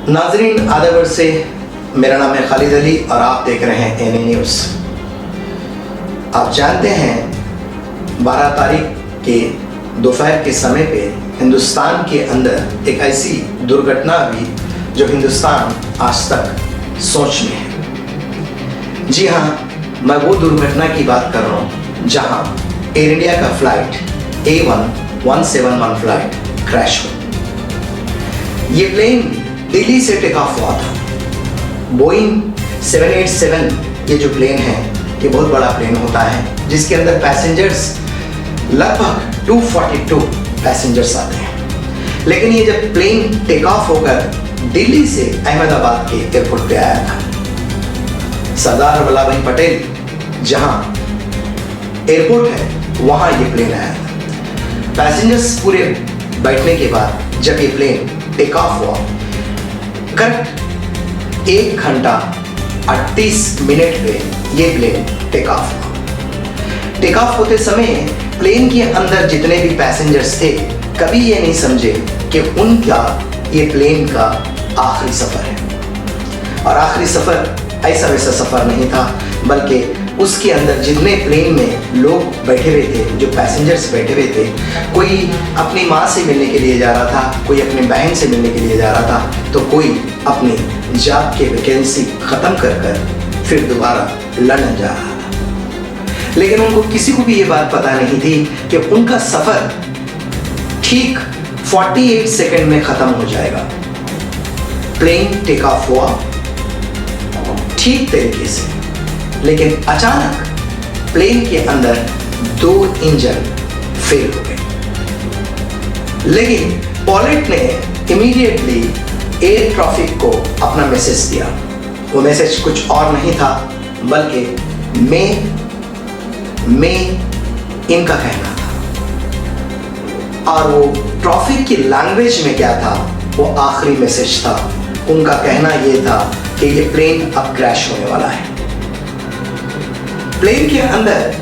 नाजरीन आदाबर से मेरा नाम है खालिद अली और आप देख रहे हैं एनए न्यूज़। आप जानते हैं 12 तारीख के दोपहर के समय पे हिंदुस्तान के अंदर एक ऐसी दुर्घटना हुई जो हिंदुस्तान आज तक सोच में है। जी हाँ, मैं वो दुर्घटना की बात कर रहा हूँ जहाँ एयर इंडिया का फ्लाइट A171 फ्लाइट क्रैश हुआ। ये प्लेन दिल्ली से टेक ऑफ हुआ था। बोइंग 787 ये जो प्लेन है ये बहुत बड़ा प्लेन होता है जिसके अंदर पैसेंजर्स लगभग 242 पैसेंजर्स आते हैं। लेकिन ये जब प्लेन टेक ऑफ होकर दिल्ली से अहमदाबाद के एयरपोर्ट पे आया था, सरदार वल्लभ भाई पटेल जहां एयरपोर्ट है वहां ये प्लेन आया था। पैसेंजर्स पूरे बैठने के बाद जब ये प्लेन टेक ऑफ हुआ, करेक्ट 1 घंटा 38 मिनट पे ये प्लेन टेक ऑफ हुआ। टेक ऑफ होते समय प्लेन के अंदर जितने भी पैसेंजर्स थे कभी ये नहीं समझे कि उनका ये प्लेन का आखिरी सफर है। और आखिरी सफर ऐसा वैसा सफर नहीं था, बल्कि उसके अंदर जितने प्लेन में लोग बैठे हुए थे, जो पैसेंजर्स बैठे हुए थे, कोई अपनी माँ से मिलने के लिए जा रहा था, कोई अपनी बहन से मिलने के लिए जा रहा था, तो कोई अपनी जॉब के वैकेंसी ख़त्म कर कर फिर दोबारा लंदन जा रहा था। लेकिन उनको किसी को भी ये बात पता नहीं थी कि उनका सफ़र ठीक 48 सेकेंड में ख़त्म हो जाएगा। प्लेन टेक ऑफ हुआ ठीक तरीके से, लेकिन अचानक प्लेन के अंदर 2 इंजन फेल हो गए। लेकिन पायलट ने इमीडिएटली एयर ट्रैफिक को अपना मैसेज दिया। वो मैसेज कुछ और नहीं था बल्कि मैं इनका कहना था। और वो ट्रैफिक की लैंग्वेज में क्या था, वो आखिरी मैसेज था। उनका कहना ये था कि ये प्लेन अब क्रैश होने वाला है। प्लेन के अंदर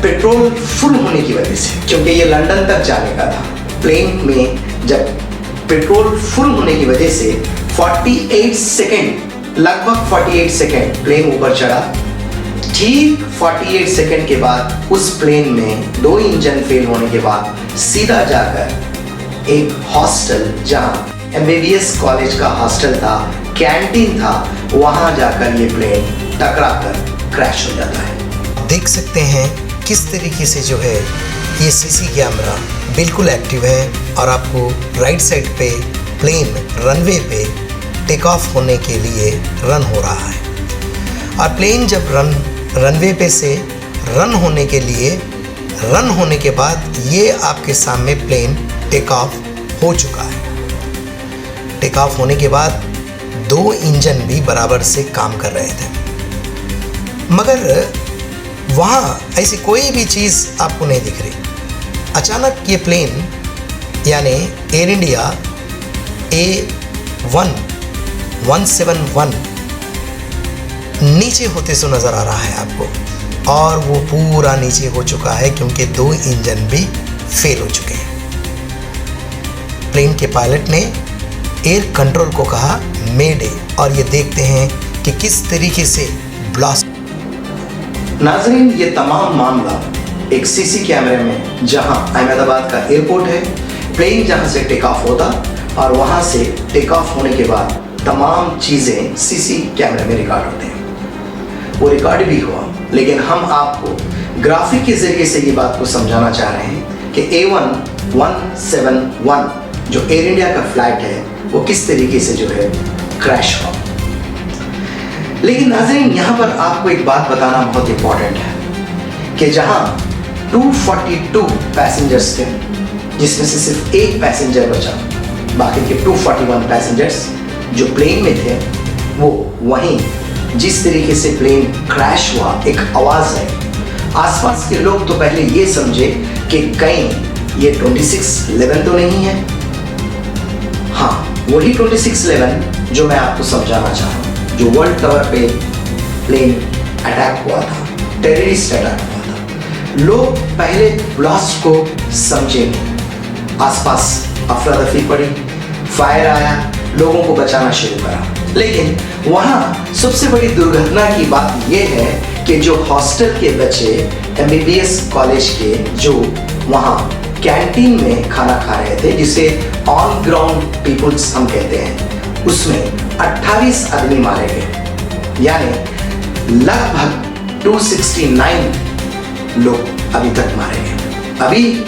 पेट्रोल फुल होने की वजह से, क्योंकि ये लंदन तक जाने का था, प्लेन में जब पेट्रोल फुल होने की वजह से 48 सेकेंड, लगभग 48 सेकेंड प्लेन ऊपर चढ़ा। ठीक 48 सेकेंड के बाद उस प्लेन में 2 इंजन फेल होने के बाद सीधा जाकर एक हॉस्टल, जहां MBBS कॉलेज का हॉस्टल था, कैंटीन था, वहां जाकर ये प्लेन टकरा कर क्रैश हो जाता है। देख सकते हैं किस तरीके से जो है ये CC कैमरा बिल्कुल एक्टिव है और आपको राइट साइड पे प्लेन रनवे पे टेक ऑफ होने के लिए रन हो रहा है। और प्लेन जब रनवे पे से रन होने के बाद ये आपके सामने प्लेन टेक ऑफ हो चुका है। टेक ऑफ होने के बाद 2 इंजन भी बराबर से काम कर रहे थे, मगर वहाँ ऐसी कोई भी चीज़ आपको नहीं दिख रही। अचानक ये प्लेन यानी एयर इंडिया A171 नीचे होते से नज़र आ रहा है आपको, और वो पूरा नीचे हो चुका है क्योंकि 2 इंजन भी फेल हो चुके हैं। प्लेन के पायलट ने एयर कंट्रोल को कहा मेडे, और ये देखते हैं कि किस तरीके से ब्लास्ट। नाजरीन, ये तमाम मामला एक CC कैमरे में, जहां अहमदाबाद का एयरपोर्ट है, प्लेन जहां से टेक ऑफ होता और वहां से टेक ऑफ होने के बाद तमाम चीज़ें CC कैमरे में रिकॉर्ड होते हैं। वो रिकॉर्ड भी हुआ, लेकिन हम आपको ग्राफिक के ज़रिए से ये बात को समझाना चाह रहे हैं कि A171 जो एयर इंडिया का फ्लाइट है वो किस तरीके से जो है क्रैश हुआ। लेकिन नाज़रीन, यहाँ पर आपको एक बात बताना बहुत इम्पॉर्टेंट है कि जहाँ 242 पैसेंजर्स थे, जिसमें से सिर्फ 1 पैसेंजर बचा, बाकी के 241 पैसेंजर्स जो प्लेन में थे वो वहीं जिस तरीके से प्लेन क्रैश हुआ एक आवाज़ है। आसपास के लोग तो पहले ये समझे कि कहीं ये 2611 तो नहीं है। हाँ, वही 2611 जो मैं आपको समझाना चाह रहा हूँ, जो वर्ल्ड टावर पे प्लेन अटैक हुआ था, टेररिस्ट अटैक हुआ था। लोग पहले ब्लास्ट को समझे नहीं। आसपास अफरा तफरी पड़ी, फायर आया, लोगों को बचाना शुरू करा। लेकिन वहाँ सबसे बड़ी दुर्घटना की बात यह है कि जो हॉस्टल के बच्चे MBBS कॉलेज के जो वहाँ कैंटीन में खाना खा रहे थे, जिसे ऑन ग्राउंड पीपुल्स हम कहते हैं, उसमें 28 आदमी मारे गए, यानी लगभग 269 लोग अभी तक मारे गए। अभी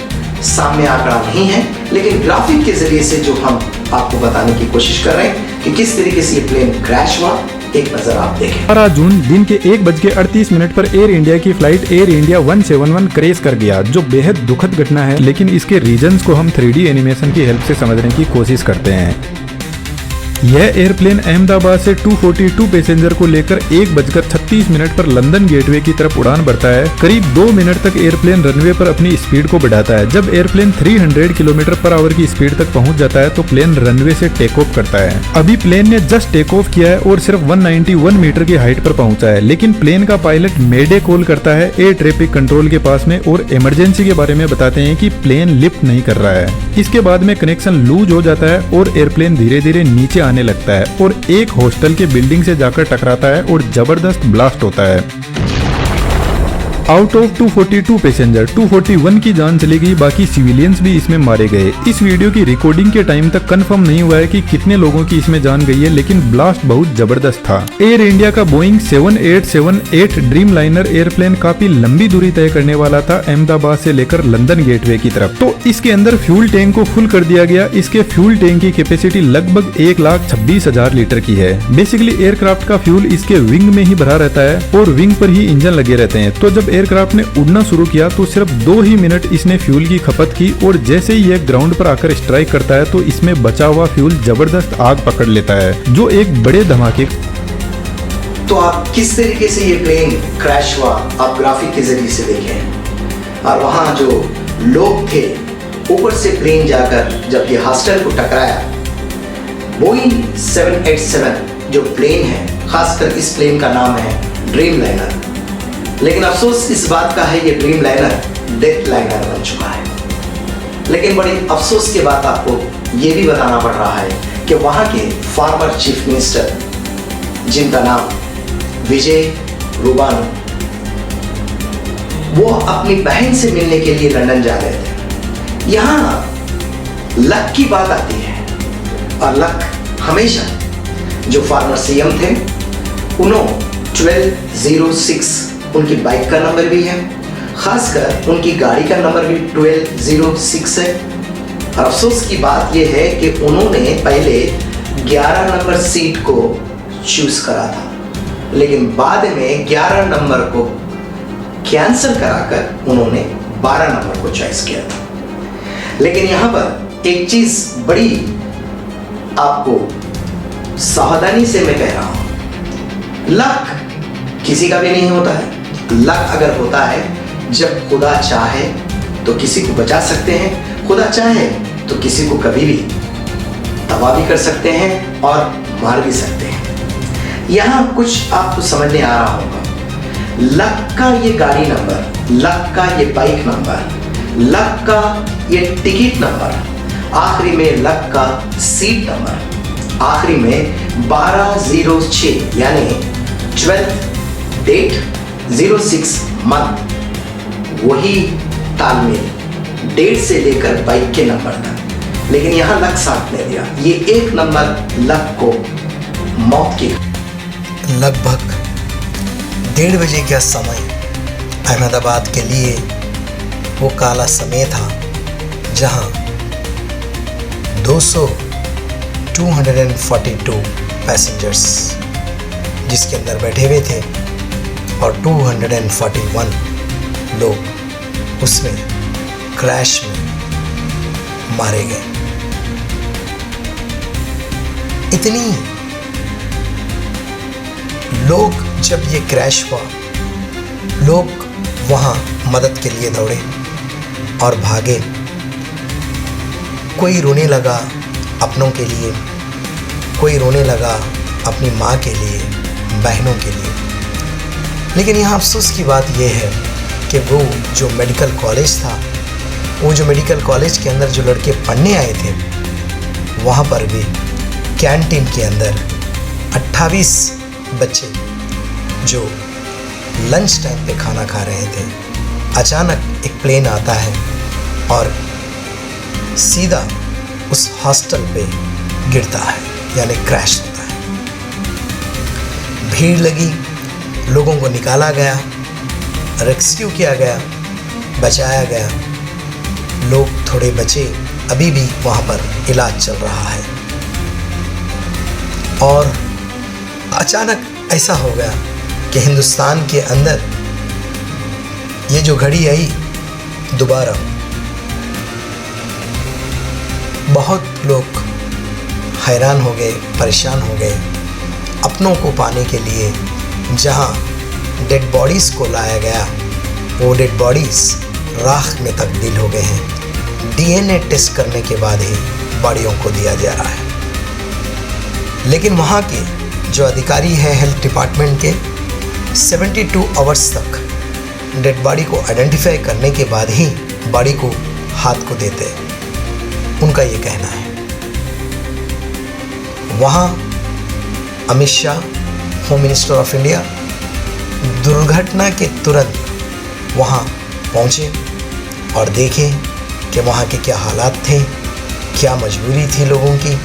सामने आंकड़ा नहीं है, लेकिन ग्राफिक के जरिए से जो हम आपको बताने की कोशिश कर रहे हैं कि किस तरीके से ये प्लेन क्रैश हुआ, एक नजर आप देखें। 12 जून दिन के 1:38 पर एयर इंडिया की फ्लाइट एयर इंडिया 171 क्रैश कर गया, जो बेहद दुखद घटना है। लेकिन इसके रीजंस को हम 3D एनिमेशन की हेल्प से समझने की कोशिश करते हैं। यह एयरप्लेन अहमदाबाद से 242 पैसेंजर को लेकर 1:36 पर लंदन गेटवे की तरफ उड़ान भरता है। करीब 2 मिनट तक एयरप्लेन रनवे पर अपनी स्पीड को बढ़ाता है। जब एयरप्लेन 300 किलोमीटर पर आवर की स्पीड तक पहुंच जाता है तो प्लेन रनवे से टेक ऑफ करता है। अभी प्लेन ने जस्ट टेक ऑफ किया है और सिर्फ 191 मीटर की हाइट पर पहुंचा है, लेकिन प्लेन का पायलट मेडे कॉल करता है एयर ट्रैफिक कंट्रोल के पास में और इमरजेंसी के बारे में बताते हैं कि प्लेन लिफ्ट नहीं कर रहा है। इसके बाद में कनेक्शन लूज हो जाता है और एयरप्लेन धीरे धीरे नीचे आने लगता है और एक हॉस्टल के बिल्डिंग से जाकर टकराता है और जबरदस्त ब्लास्ट होता है। आउट ऑफ 242 पैसेंजर 241 की जान चली गई, बाकी सिविलियंस भी इसमें मारे गए। इस वीडियो की रिकॉर्डिंग के टाइम तक कंफर्म नहीं हुआ है कि कितने लोगों की इसमें जान गई है, लेकिन ब्लास्ट बहुत जबरदस्त था। एयर इंडिया का बोइंग 7878 ड्रीम लाइनर एयरप्लेन काफी लंबी दूरी तय करने वाला था, अहमदाबाद से लेकर लंदन गेटवे की तरफ। तो इसके अंदर फ्यूल टैंक को फुल कर दिया गया। इसके फ्यूल टैंक की कैपेसिटी लगभग 1,26,000 लीटर की है। बेसिकली एयरक्राफ्ट का फ्यूल इसके विंग में ही भरा रहता है और विंग पर ही इंजन लगे रहते हैं। तो जब एयरक्राफ्ट ने उड़ना शुरू किया तो सिर्फ 2 ही मिनट इसने फ्यूल की खपत की और जैसे ही यह ग्राउंड पर आकर स्ट्राइक करता है तो इसमें बचा हुआ फ्यूल जबरदस्त आग पकड़ लेता है, जो एक बड़े धमाके। तो आप किस तरीके से ये प्लेन क्रैश हुआ आप ग्राफिक के जरिए से देखें। और वहाँ जो लोग थे, ऊपर से प्लेन जाकर जब ये हॉस्टल को टकराया, बोइंग 787 जो प्लेन है, खासकर इस प्लेन का नाम है ड्रीम लाइनर। लेकिन अफसोस इस बात का है ये ड्रीम लाइनर डेथ लाइनर बन चुका है। लेकिन बड़ी अफसोस की बात आपको ये भी बताना पड़ रहा है कि वहाँ के फॉर्मर चीफ मिनिस्टर, जिनका नाम विजय रूबानी, वो अपनी बहन से मिलने के लिए लंदन जा रहे थे। यहाँ लक की बात आती है और लक हमेशा जो फॉर्मर CM थे, उन्होंने 1206 उनकी बाइक का नंबर भी है, खासकर उनकी गाड़ी का नंबर भी 1206 है। और अफसोस की बात यह है कि उन्होंने पहले 11 नंबर सीट को चूज करा था, लेकिन बाद में 11 नंबर को कैंसिल कराकर उन्होंने 12 नंबर को चॉइस किया था। लेकिन यहाँ पर एक चीज बड़ी आपको सावधानी से मैं कह रहा हूं, लक किसी का भी नहीं होता है। लक अगर होता है, जब खुदा चाहे तो किसी को बचा सकते हैं, खुदा चाहे तो किसी को कभी भी तबाह भी कर सकते हैं और मार भी सकते हैं। यहाँ कुछ आपको समझ में आ रहा होगा। लक का ये गाड़ी नंबर, लक का ये बाइक नंबर, लक का ये टिकट नंबर, आखिरी में लक का सीट नंबर, आखिरी में 1206 यानी 12th डेट 06 मंथ, वही तालमेल डेट से लेकर बाइक के नंबर तक। लेकिन यहाँ लक साथ नहीं दिया, ये एक नंबर लक को मौत की। लगभग 1:30 बजे का समय अहमदाबाद के लिए वो काला समय था, जहाँ 242 पैसेंजर्स जिसके अंदर बैठे हुए थे और 241 लोग उसमें क्रैश में मारे गए। इतनी लोग, जब ये क्रैश हुआ, लोग वहाँ मदद के लिए दौड़े और भागे। कोई रोने लगा अपनों के लिए, कोई रोने लगा अपनी माँ के लिए, बहनों के लिए। लेकिन यहाँ अफसोस की बात यह है कि वो जो मेडिकल कॉलेज था, वो जो मेडिकल कॉलेज के अंदर जो लड़के पढ़ने आए थे, वहाँ पर भी कैंटीन के अंदर 28 बच्चे जो लंच टाइम पे खाना खा रहे थे, अचानक एक प्लेन आता है और सीधा उस हॉस्टल पे गिरता है, यानी क्रैश होता है। भीड़ लगी, लोगों को निकाला गया, रेस्क्यू किया गया, बचाया गया। लोग थोड़े बचे, अभी भी वहाँ पर इलाज चल रहा है। और अचानक ऐसा हो गया कि हिंदुस्तान के अंदर ये जो घड़ी आई दोबारा, बहुत लोग हैरान हो गए, परेशान हो गए। अपनों को पाने के लिए जहाँ डेड बॉडीज़ को लाया गया, वो डेड बॉडीज़ राख में तब्दील हो गए हैं। डीएनए टेस्ट करने के बाद ही बॉडियों को दिया जा रहा है। लेकिन वहाँ के जो अधिकारी हैं हेल्थ डिपार्टमेंट के, 72 आवर्स तक डेड बॉडी को आइडेंटिफाई करने के बाद ही बॉडी को हाथ को देते, उनका ये कहना है। वहाँ Amit Shah, home minister of India, दुर्घटना के तुरंत वहाँ पहुँचे और देखें कि वहाँ के क्या हालात थे, क्या मजबूरी थी लोगों की,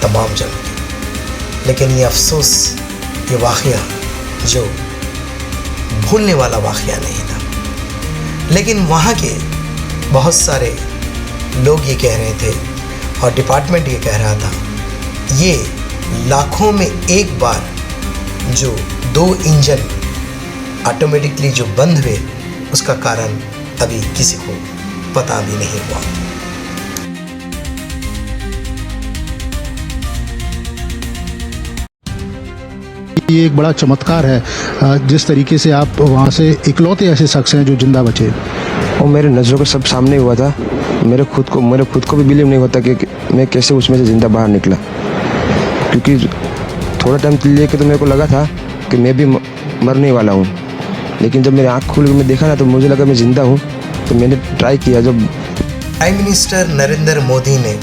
तमाम जनों की। लेकिन ये अफसोस, ये वाक़या जो भूलने वाला वाक़या नहीं था। लेकिन वहाँ के बहुत सारे लोग ये कह रहे थे और डिपार्टमेंट ये कह रहा था, ये लाखों में एक बार जो 2 इंजन ऑटोमेटिकली जो बंद हुए, उसका कारण अभी किसी को पता भी नहीं हुआ। ये एक बड़ा चमत्कार है जिस तरीके से आप वहाँ से इकलौते ऐसे शख्स हैं जो जिंदा बचे। और मेरे नज़रों के सब सामने हुआ था। मेरे खुद को भी बिलीव नहीं होता कि मैं कैसे उसमें से ज़िंदा बाहर निकला, क्योंकि थोड़ा टाइम लेके तो मेरे को लगा था कि मैं भी मरने वाला हूँ। लेकिन जब मेरी आँख खुल के मैं देखा ना, तो मुझे लगा मैं ज़िंदा हूँ। तो मैंने ट्राई किया। जब प्राइम मिनिस्टर नरेंद्र मोदी ने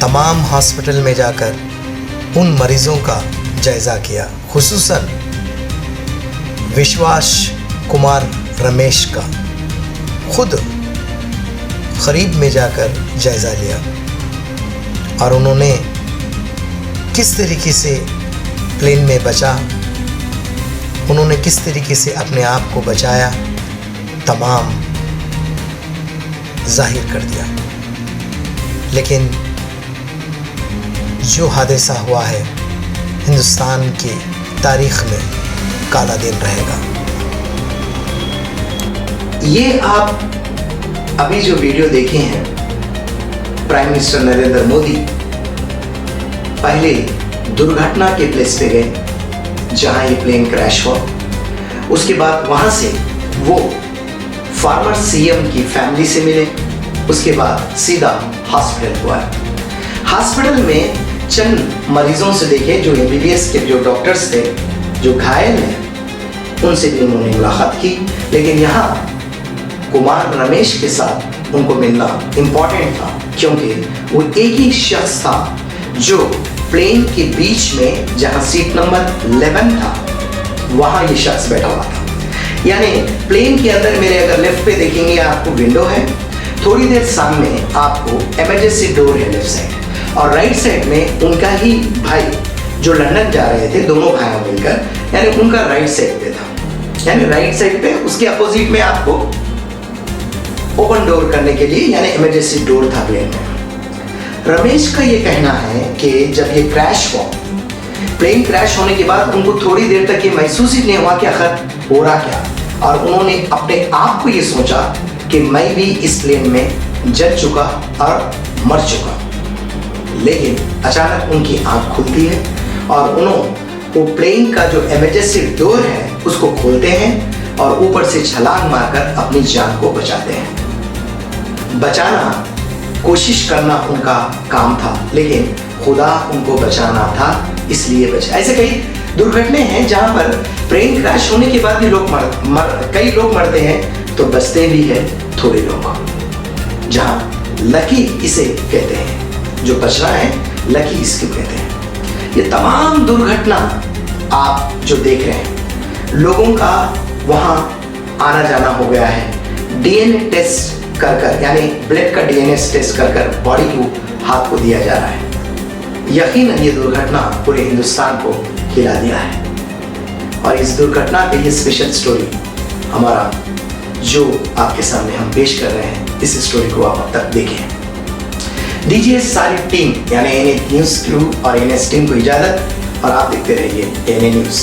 तमाम हॉस्पिटल में जाकर उन मरीज़ों का जायज़ा किया, खुसूसन विश्वास कुमार रमेश का खुद करीब में जाकर जायज़ा लिया और उन्होंने किस तरीके से प्लेन में बचा, उन्होंने किस तरीके से अपने आप को बचाया, तमाम जाहिर कर दिया। लेकिन जो हादसा हुआ है, हिंदुस्तान की तारीख में काला दिन रहेगा। ये आप अभी जो वीडियो देखे हैं, प्राइम मिनिस्टर नरेंद्र मोदी पहले दुर्घटना के प्लेस पे गए जहां ये प्लेन क्रैश हुआ। उसके बाद वहां से वो फार्मर सीएम की फैमिली से मिले। उसके बाद सीधा हॉस्पिटल हुआ। हॉस्पिटल में चंद मरीजों से देखे जो एमबीबीएस के जो डॉक्टर्स थे, जो घायल हैं, उनसे भी उन्होंने मुलाकात की। लेकिन यहाँ कुमार रमेश के साथ उनको मिलना इम्पॉर्टेंट था, क्योंकि वो एक ही शख्स था जो प्लेन के बीच में जहाँ सीट नंबर 11 था, वहाँ ये शख्स बैठा हुआ था। यानी प्लेन के अंदर मेरे अगर लेफ्ट पे देखेंगे आपको विंडो है, थोड़ी देर सामने आपको इमरजेंसी डोर है लेफ्ट साइड, और राइट साइड में उनका ही भाई जो लंदन जा रहे थे, दोनों भाइयों मिलकर, यानी उनका राइट साइड पे था। यानी राइट साइड पे उसके अपोजिट में आपको ओपन डोर करने के लिए यानी इमरजेंसी डोर था प्लेन में। रमेश का ये कहना है कि जब ये क्रैश हुआ, प्लेन क्रैश होने के बाद उनको थोड़ी देर तक ये महसूस ही नहीं हुआ कि आखिर हो रहा क्या, और उन्होंने अपने आप को ये सोचा कि मैं भी इस प्लेन में जल चुका और मर चुका। लेकिन अचानक उनकी आंख खुलती है और उन्होंने वो प्लेन का जो इमरजेंसी डोर है उसको खोलते हैं और ऊपर से छलांग मारकर अपनी जान को बचाते हैं। बचाना, कोशिश करना उनका काम था, लेकिन खुदा उनको बचाना था, इसलिए बचा। ऐसे कई दुर्घटनाएं हैं जहां पर प्लेन क्रैश होने के बाद भी लोग कई लोग मरते हैं, तो बचते भी हैं थोड़े लोग, जहां लकी इसे कहते हैं। जो बचना है लकी इसको कहते हैं। ये तमाम दुर्घटना आप जो देख रहे हैं, लोगों का वहाँ आना जाना हो गया है। डीएनए टेस्ट कर यानी ब्लड का डीएनए टेस्ट कर बॉडी को हाथ को दिया जा रहा है। यकीनन ये दुर्घटना पूरे हिंदुस्तान को हिला दिया है। और इस दुर्घटना पे ये स्पेशल स्टोरी हमारा जो आपके सामने हम पेश कर रहे हैं, इस स्टोरी को आप अब तक देखें। दीजिए सारी टीम यानी एनए न्यूज़ क्रू और एनएस टीम को इजाज़त और आप देखते रहिए एनए न्यूज़।